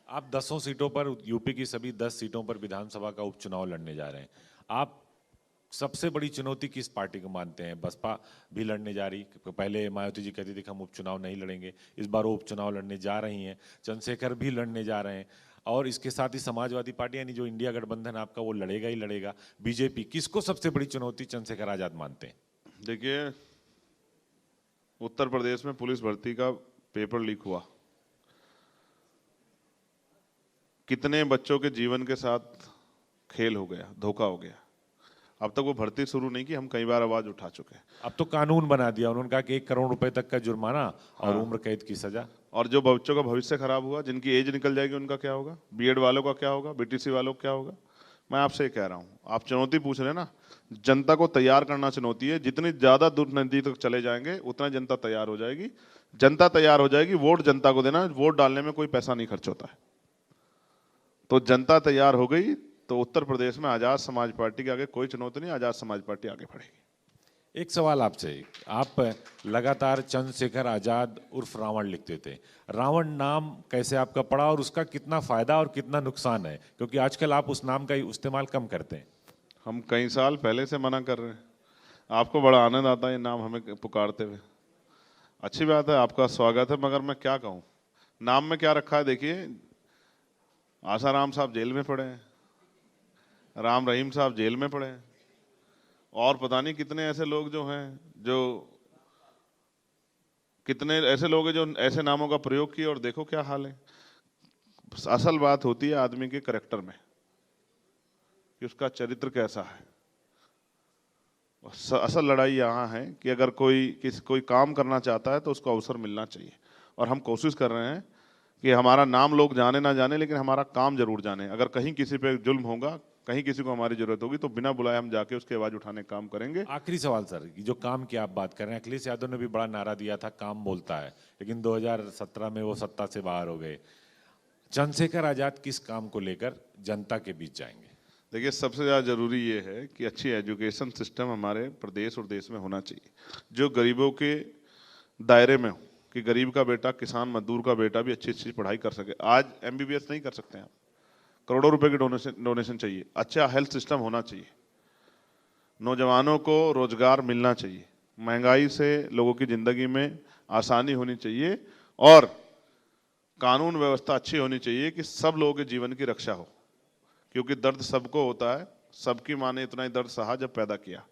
आप 10 सीटों पर, यूपी की सभी 10 सीटों पर विधानसभा का उपचुनाव लड़ने जा रहे हैं। आप सबसे बड़ी चुनौती किस पार्टी को मानते हैं? बसपा भी लड़ने जा रही, पहले मायावती जी कहती थी कि हम उपचुनाव नहीं लड़ेंगे, इस बार वो उपचुनाव लड़ने जा रही हैं। चंद्रशेखर भी लड़ने जा रहे हैं, और इसके साथ ही समाजवादी पार्टी यानी जो इंडिया गठबंधन आपका, वो लड़ेगा ही लड़ेगा। बीजेपी, किसको सबसे बड़ी चुनौती चंद्रशेखर आजाद मानते हैं? देखिए, उत्तर प्रदेश में पुलिस भर्ती का पेपर लीक हुआ, कितने बच्चों के जीवन के साथ खेल हो गया, धोखा हो गया। अब तक वो भर्ती शुरू नहीं की, हम कई बार आवाज उठा चुके हैं। अब तो कानून बना दिया, उन्होंने कहा कि 1 करोड़ रुपए तक का जुर्माना और हाँ। उम्र कैद की सजा। और जो बच्चों का भविष्य खराब हुआ, जिनकी एज निकल जाएगी, उनका क्या होगा? बीएड वालों का क्या होगा? बीटीसी वालों का क्या होगा? मैं आपसे ये कह रहा हूँ, आप चुनौती पूछ रहे हैं ना, जनता को तैयार करना चुनौती है। जितनी ज्यादा दूर नजदीक तक चले जाएंगे, उतना जनता तैयार हो जाएगी। जनता तैयार हो जाएगी, वोट जनता को देना। वोट डालने में कोई पैसा नहीं खर्च होता है। तो जनता तैयार हो गई तो उत्तर प्रदेश में आजाद समाज पार्टी के आगे कोई चुनौती नहीं, आजाद समाज पार्टी आगे बढ़ेगी। एक सवाल आपसे, आप लगातार चंद्रशेखर आजाद उर्फ रावण लिखते थे। रावण नाम कैसे आपका पड़ा और उसका कितना फायदा और कितना नुकसान है? क्योंकि आजकल आप उस नाम का इस्तेमाल कम करते हैं। हम कई साल पहले से मना कर रहे हैं, आपको बड़ा आनंद आता है ये नाम हमें पुकारते हुए। अच्छी बात है, आपका स्वागत है, मगर मैं क्या कहूँ, नाम में क्या रखा है? देखिए, आसाराम साहब जेल में पड़े हैं, राम रहीम साहब जेल में पड़े हैं, और पता नहीं कितने ऐसे लोग जो हैं, कितने ऐसे लोग हैं जो ऐसे नामों का प्रयोग किए, और देखो क्या हाल है। असल बात होती है आदमी के करैक्टर में कि उसका चरित्र कैसा है। असल लड़ाई यहाँ है कि अगर कोई काम करना चाहता है तो उसको अवसर मिलना चाहिए। और हम कोशिश कर रहे हैं कि हमारा नाम लोग जाने ना जाने, लेकिन हमारा काम जरूर जाने। अगर कहीं किसी पे जुल्म होगा, कहीं किसी को हमारी जरूरत होगी, तो बिना बुलाए हम जाके उसकी आवाज उठाने का काम करेंगे। आखिरी सवाल सर, जो काम की आप बात कर रहे हैं, अखिलेश यादव ने भी बड़ा नारा दिया था, काम बोलता है, लेकिन 2017 में वो सत्ता से बाहर हो गए। चंद्रशेखर आजाद किस काम को लेकर जनता के बीच जाएंगे? देखिए, सबसे ज़्यादा जरूरी ये है कि अच्छी एजुकेशन सिस्टम हमारे प्रदेश और देश में होना चाहिए, जो गरीबों के दायरे में हो, कि गरीब का बेटा, किसान मजदूर का बेटा भी अच्छी अच्छी पढ़ाई कर सके। आज एमबीबीएस नहीं कर सकते आप, करोड़ों रुपए की डोनेशन चाहिए। अच्छा हेल्थ सिस्टम होना चाहिए, नौजवानों को रोजगार मिलना चाहिए, महंगाई से लोगों की जिंदगी में आसानी होनी चाहिए, और कानून व्यवस्था अच्छी होनी चाहिए कि सब लोगों के जीवन की रक्षा हो। क्योंकि दर्द सबको होता है, सबकी माँ ने इतना ही दर्द सहा जब पैदा किया।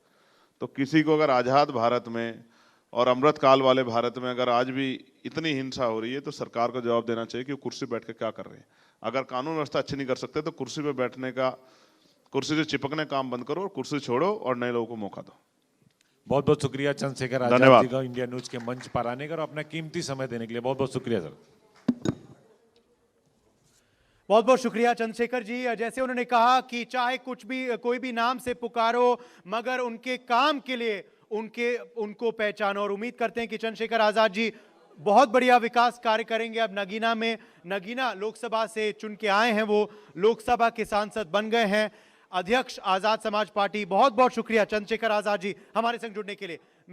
तो किसी को अगर आज़ाद भारत में और अमृत काल वाले भारत में अगर आज भी इतनी हिंसा हो रही है, तो सरकार को जवाब देना चाहिए कि वो कुर्सी बैठ के क्या कर रहे हैं। अगर कानून व्यवस्था अच्छी नहीं कर सकते, तो कुर्सी पे बैठने का, कुर्सी से चिपकने काम बंद करो और कुर्सी छोड़ो और नए लोगों को मौका दो। बहुत बहुत शुक्रिया चंद्रशेखर आजाद जी का इंडिया न्यूज के मंच पर आने का और अपना कीमती समय देने के लिए। बहुत बहुत शुक्रिया सर। बहुत बहुत शुक्रिया चंद्रशेखर जी। जैसे उन्होंने कहा कि चाहे कोई भी नाम से पुकारो, मगर उनके काम के लिए उनको पहचानो, और उम्मीद करते हैं कि चंद्रशेखर आजाद जी बहुत बढ़िया विकास कार्य करेंगे। अब नगीना लोकसभा से चुन के आए हैं, वो लोकसभा के सांसद बन गए हैं, अध्यक्ष आजाद समाज पार्टी। बहुत बहुत शुक्रिया चंद्रशेखर आजाद जी हमारे संग जुड़ने के लिए।